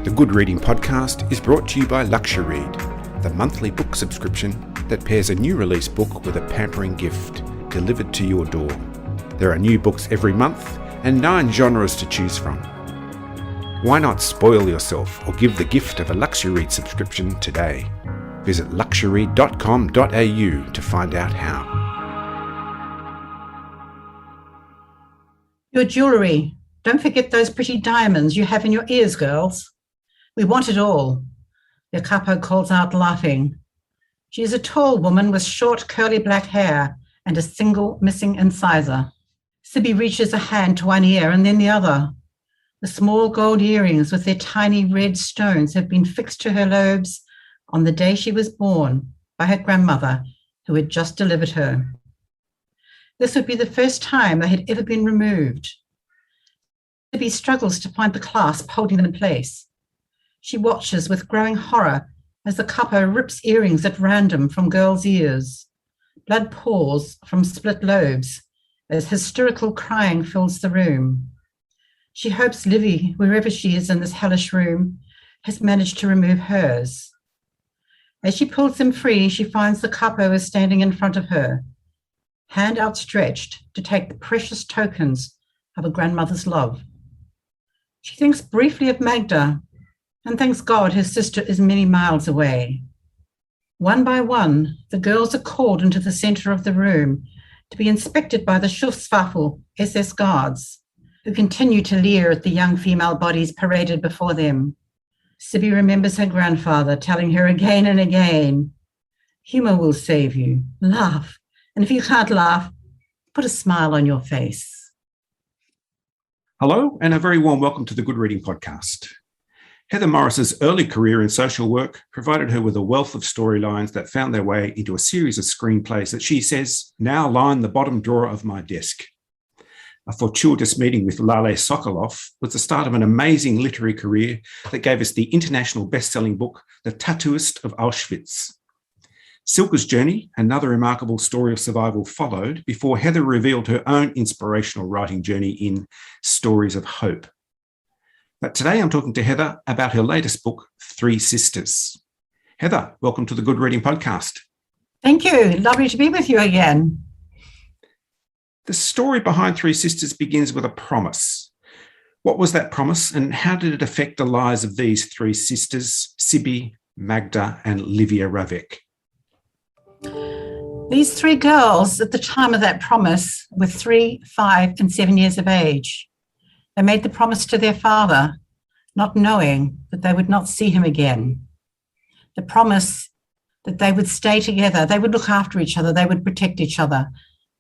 The Good Reading Podcast is brought to you by Luxury-Read, the monthly book subscription that pairs a new release book with a pampering gift delivered to your door. There are new books every month and 9 genres to choose from. Why not spoil yourself or give the gift of a Luxury-Read subscription today? Visit luxury.com.au to find out how. Your jewellery. Don't forget those pretty diamonds you have in your ears, girls. We want it all. Your capo calls out laughing. She is a tall woman with short curly black hair and a single missing incisor. Cibi reaches a hand to one ear and then the other. The small gold earrings with their tiny red stones have been fixed to her lobes on the day she was born by her grandmother, who had just delivered her. This would be the first time they had ever been removed. Cibi struggles to find the clasp holding them in place. She watches with growing horror as the capo rips earrings at random from girls' ears. Blood pours from split lobes as hysterical crying fills the room. She hopes Livia, wherever she is in this hellish room, has managed to remove hers. As she pulls them free, she finds the capo is standing in front of her, hand outstretched to take the precious tokens of a grandmother's love. She thinks briefly of Magda and thanks God her sister is many miles away. One by one, the girls are called into the centre of the room to be inspected by the Schusswaffel SS guards, who continue to leer at the young female bodies paraded before them. Cibi remembers her grandfather telling her again and again, "Humour will save you. Laugh. And if you can't laugh, put a smile on your face." Hello, and a very warm welcome to the Good Reading Podcast. Heather Morris's early career in social work provided her with a wealth of storylines that found their way into a series of screenplays that she says now line the bottom drawer of my desk. A fortuitous meeting with Lale Sokolov was the start of an amazing literary career that gave us the international best-selling book, The Tattooist of Auschwitz. Silke's journey, another remarkable story of survival, followed before Heather revealed her own inspirational writing journey in Stories of Hope. But today I'm talking to Heather about her latest book, 3 Sisters. Heather, welcome to the Good Reading Podcast. Thank you. Lovely to be with you again. The story behind 3 Sisters begins with a promise. What was that promise and how did it affect the lives of these 3 sisters, Cibi, Magda and Livia Ravek? These 3 girls at the time of that promise were 3, 5 and 7 years of age. They made the promise to their father, not knowing that they would not see him again. The promise that they would stay together, they would look after each other, they would protect each other.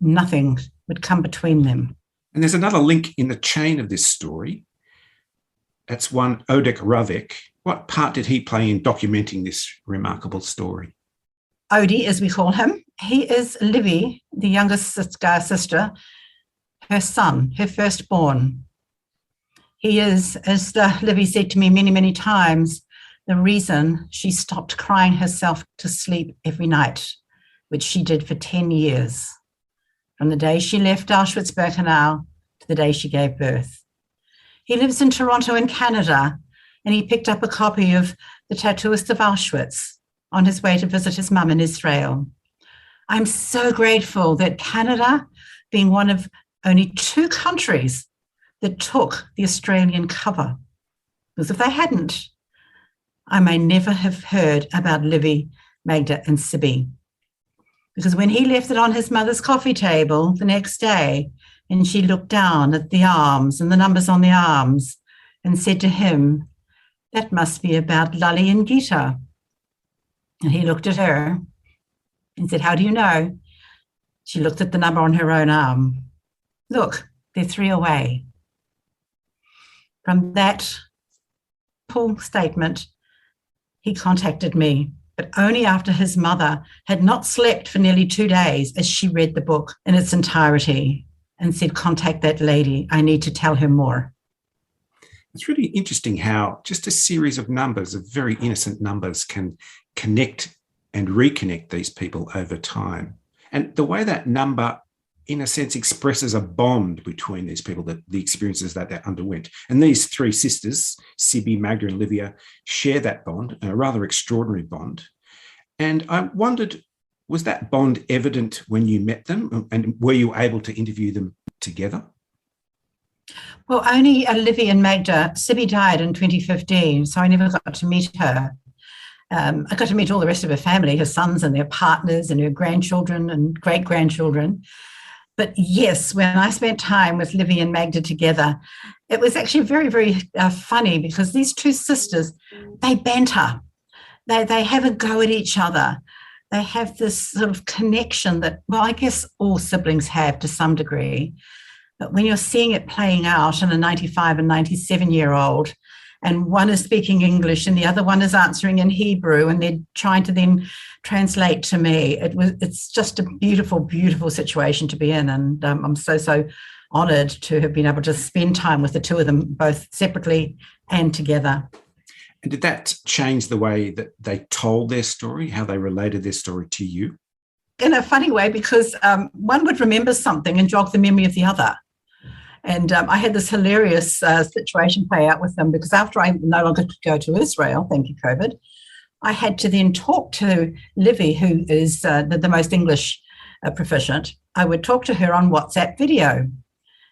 Nothing would come between them. And there's another link in the chain of this story. That's one Odek Ravek. What part did he play in documenting this remarkable story? Odie, as we call him, he is Livia, the youngest sister, her son, her firstborn. He is, as Livia said to me many, many times, the reason she stopped crying herself to sleep every night, which she did for 10 years, from the day she left Auschwitz-Birkenau to the day she gave birth. He lives in Toronto in Canada, and he picked up a copy of The Tattooist of Auschwitz on his way to visit his mum in Israel. I'm so grateful that Canada, being one of only 2 countries that took the Australian cover, because if they hadn't, I may never have heard about Livia, Magda and Cibi. Because when he left it on his mother's coffee table the next day, and she looked down at the arms and the numbers on the arms and said to him, "That must be about Lali and Gita." And he looked at her and said, "How do you know?" She looked at the number on her own arm. "Look, they're 3 away." From that full statement, he contacted me, but only after his mother had not slept for nearly 2 days as she read the book in its entirety and said, "Contact that lady. I need to tell her more." It's really interesting how just a series of numbers, of very innocent numbers, can connect and reconnect these people over time. And the way that number in a sense, expresses a bond between these people, that the experiences that they underwent. And these three sisters, Cibi, Magda and Livia, share that bond, a rather extraordinary bond. And I wondered, was that bond evident when you met them, and were you able to interview them together? Well, only Livia and Magda. Cibi died in 2015, so I never got to meet her. I got to meet all the rest of her family, her sons and their partners and her grandchildren and great-grandchildren. But yes, when I spent time with Livia and Magda together, it was actually very, very funny, because these two sisters, they banter. They have a go at each other. They have this sort of connection that, well, I guess all siblings have to some degree. But when you're seeing it playing out in a 95 and 97-year-old, and one is speaking English and the other one is answering in Hebrew, and they're trying to then translate to me, it's just a beautiful, beautiful situation to be in. And I'm so honoured to have been able to spend time with the two of them, both separately and together. And did that change the way that they told their story, how they related their story to you? In a funny way, because one would remember something and jog the memory of the other. And I had this hilarious situation play out with them, because after I no longer could go to Israel, thank you, COVID, I had to then talk to Livy, who is the most English proficient. I would talk to her on WhatsApp video,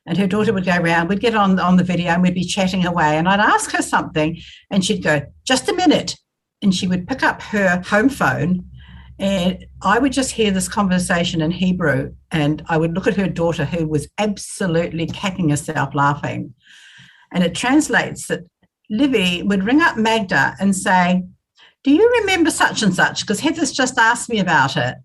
and her daughter would go around, we'd get on the video and we'd be chatting away, and I'd ask her something and she'd go, just a minute. And she would pick up her home phone, and I would just hear this conversation in Hebrew, and I would look at her daughter, who was absolutely cackling herself laughing. And it translates that Livy would ring up Magda and say, do you remember such and such? Because Heather's just asked me about it.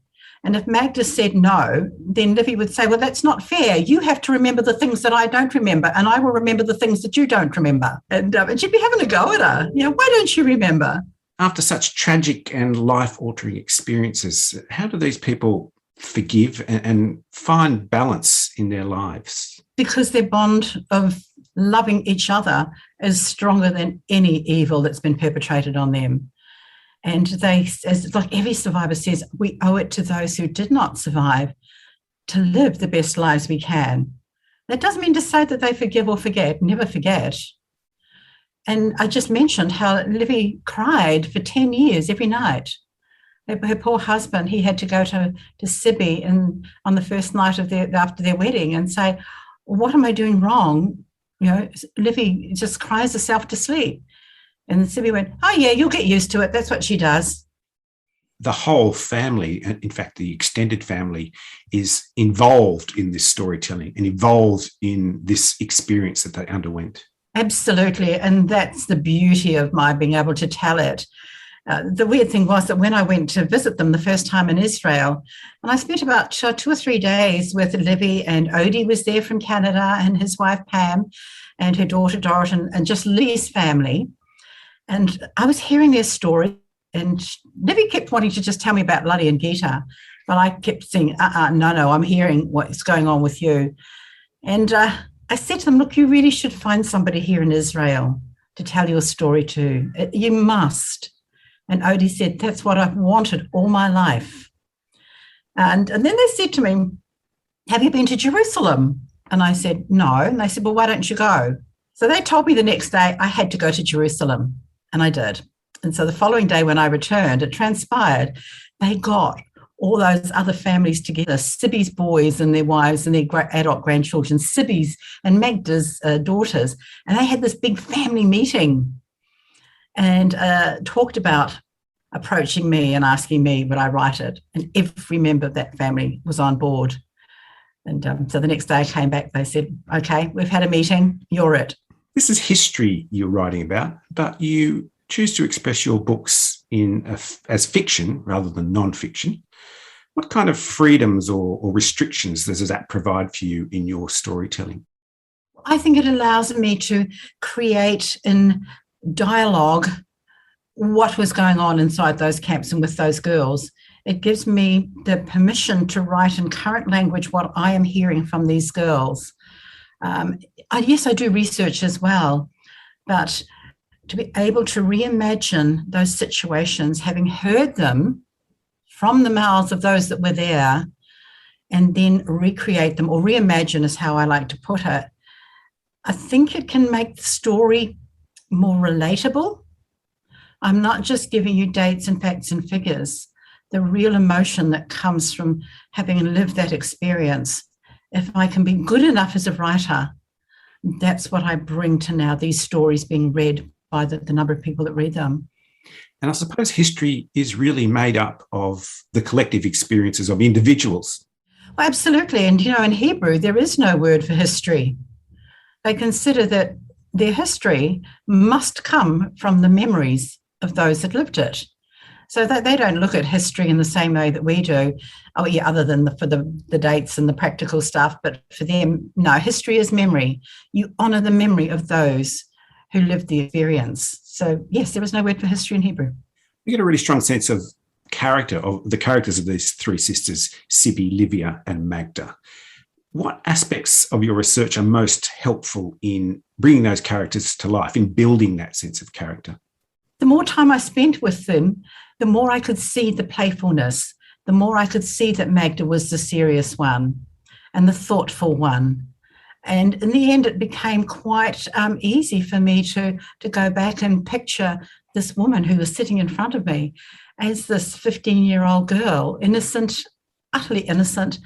And if Magda said no, then Livy would say, well, that's not fair. You have to remember the things that I don't remember, and I will remember the things that you don't remember. And she'd be having a go at her. Why don't you remember? After such tragic and life-altering experiences, how do these people forgive and find balance in their lives? Because their bond of loving each other is stronger than any evil that's been perpetrated on them. And they, as like every survivor says, we owe it to those who did not survive to live the best lives we can. That doesn't mean to say that they forgive or forget, never forget. And I just mentioned how Livy cried for 10 years every night. Her poor husband, he had to go to Cibi on the first night after their wedding and say, what am I doing wrong? Livy just cries herself to sleep. And Cibi went, oh yeah, you'll get used to it. That's what she does. The whole family, in fact, the extended family, is involved in this storytelling and involved in this experience that they underwent. Absolutely. And that's the beauty of my being able to tell it. The weird thing was that when I went to visit them the first time in Israel, and I spent about 2 or 3 days with Livy, and Odie was there from Canada, and his wife Pam, and her daughter Dorrit, and just Lee's family. And I was hearing their story, and Livy kept wanting to just tell me about Lali and Gita, but I kept saying, no, I'm hearing what's going on with you. And I said to them, look, you really should find somebody here in Israel to tell your story to. You must. And Odie said, that's what I've wanted all my life. And then they said to me, have you been to Jerusalem? And I said, no. And they said, well, why don't you go? So they told me the next day I had to go to Jerusalem, and I did. And so the following day when I returned, it transpired they got all those other families together, Cibi's boys and their wives and their adult grandchildren, Cibi's and Magda's daughters, and they had this big family meeting and talked about approaching me and asking me would I write it. And every member of that family was on board. And so the next day I came back, they said, okay, we've had a meeting, you're it. This is history you're writing about, but you choose to express your books as fiction rather than non-fiction. What kind of freedoms or restrictions does that provide for you in your storytelling? I think it allows me to create in dialogue what was going on inside those camps and with those girls. It gives me the permission to write in current language what I am hearing from these girls. Yes, I do research as well, but to be able to reimagine those situations, having heard them from the mouths of those that were there, and then recreate them, or reimagine is how I like to put it, I think it can make the story more relatable. I'm not just giving you dates and facts and figures, the real emotion that comes from having lived that experience. If I can be good enough as a writer, that's what I bring to now these stories being read by the number of people that read them. And I suppose history is really made up of the collective experiences of individuals. Well, absolutely. And, in Hebrew, there is no word for history. They consider that their history must come from the memories of those that lived it. So that they don't look at history in the same way that we do. Oh, yeah, other than for the dates and the practical stuff. But for them, no, history is memory. You honour the memory of those who lived the experience. So, yes, there is no word for history in Hebrew. We get a really strong sense of character, of the characters of these three sisters, Cibi, Livia and Magda. What aspects of your research are most helpful in bringing those characters to life, in building that sense of character? The more time I spent with them, the more I could see the playfulness, the more I could see that Magda was the serious one and the thoughtful one. And in the end, it became quite easy for me to go back and picture this woman who was sitting in front of me as this 15-year-old girl, innocent, utterly innocent,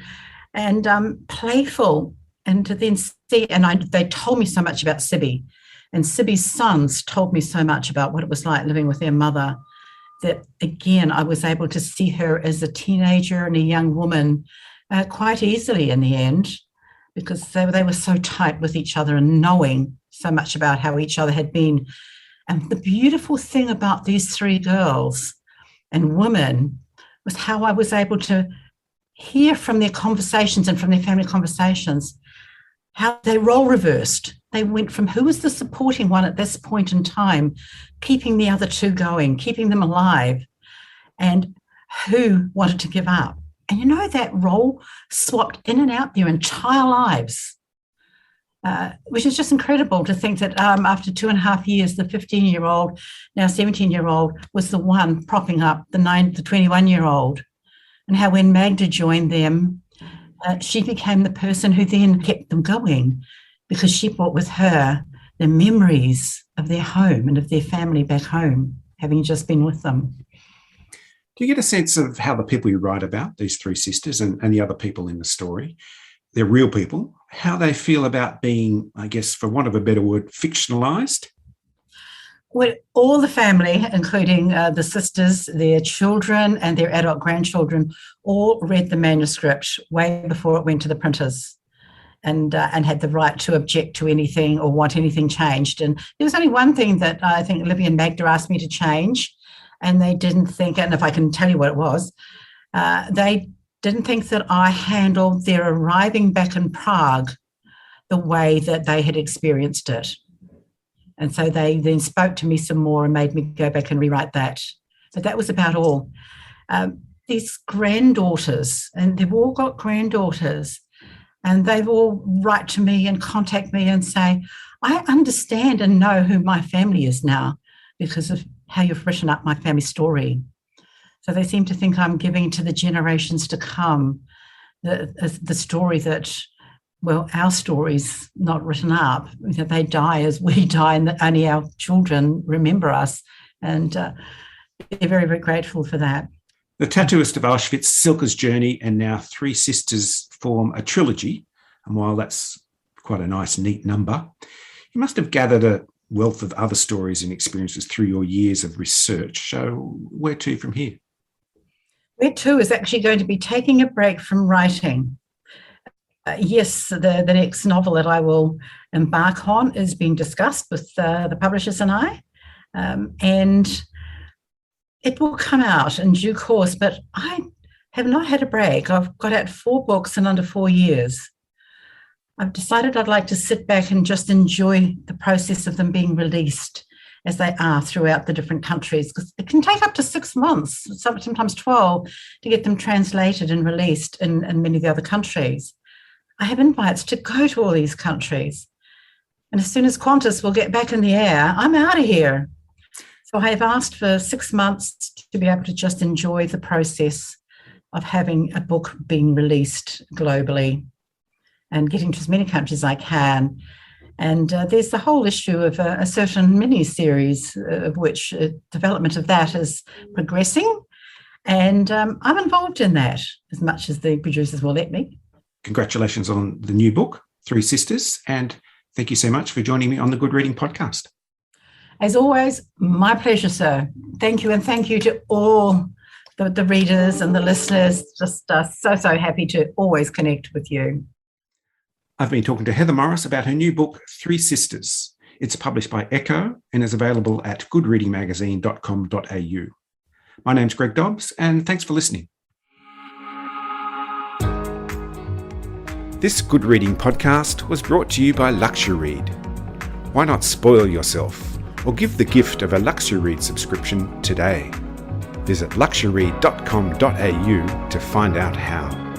and playful. And to then see, they told me so much about Cibi, and Cibi's sons told me so much about what it was like living with their mother, that, again, I was able to see her as a teenager and a young woman quite easily in the end, because they were so tight with each other and knowing so much about how each other had been. And the beautiful thing about these three girls and women was how I was able to hear from their conversations and from their family conversations how they role reversed. They went from who was the supporting one at this point in time, keeping the other two going, keeping them alive, and who wanted to give up. And that role swapped in and out their entire lives, which is just incredible to think that after 2.5 years, the 15-year-old, now 17-year-old, was the one propping up the 21-year-old. And how when Magda joined them, she became the person who then kept them going, because she brought with her the memories of their home and of their family back home, having just been with them. Do you get a sense of how the people you write about, these three sisters and the other people in the story, they're real people, how they feel about being, I guess, for want of a better word, fictionalised? Well, all the family, including the sisters, their children and their adult grandchildren, all read the manuscript way before it went to the printers, and had the right to object to anything or want anything changed. And there was only one thing that I think Livia and Magda asked me to change, and they didn't think, and if I can tell you what it was, they didn't think that I handled their arriving back in Prague the way that they had experienced it. And so they then spoke to me some more and made me go back and rewrite that. But that was about all. These granddaughters, and they've all got granddaughters, and they've all write to me and contact me and say, I understand and know who my family is now because of how you've written up my family story. So they seem to think I'm giving to the generations to come the story that, well, our story's not written up. They die as we die, and only our children remember us. And they're very, very grateful for that. The Tattooist of Auschwitz, Silke's Journey, and now Three Sisters form a trilogy. And while that's quite a nice, neat number, you must have gathered a wealth of other stories and experiences through your years of research. So where to from here? Where to is actually going to be taking a break from writing. Yes, the next novel that I will embark on is being discussed with the publishers and I, and it will come out in due course, but I have not had a break. I've got out 4 books in under 4 years. I've decided I'd like to sit back and just enjoy the process of them being released as they are throughout the different countries, because it can take up to 6 months, sometimes 12, to get them translated and released in many of the other countries. I have invites to go to all these countries. And as soon as Qantas will get back in the air, I'm out of here. So I have asked for 6 months to be able to just enjoy the process of having a book being released globally and getting to as many countries as I can. And there's the whole issue of a certain mini-series of which development of that is progressing. And I'm involved in that as much as the producers will let me. Congratulations on the new book, Three Sisters, and thank you so much for joining me on the Good Reading Podcast. As always, my pleasure, sir. Thank you, and thank you to all the readers and the listeners. Just so happy to always connect with you. I've been talking to Heather Morris about her new book, Three Sisters. It's published by Echo and is available at goodreadingmagazine.com.au. My name's Greg Dobbs, and thanks for listening. This Good Reading Podcast was brought to you by Luxury. Why not spoil yourself or give the gift of a Luxury subscription today? Visit luxury.com.au to find out how.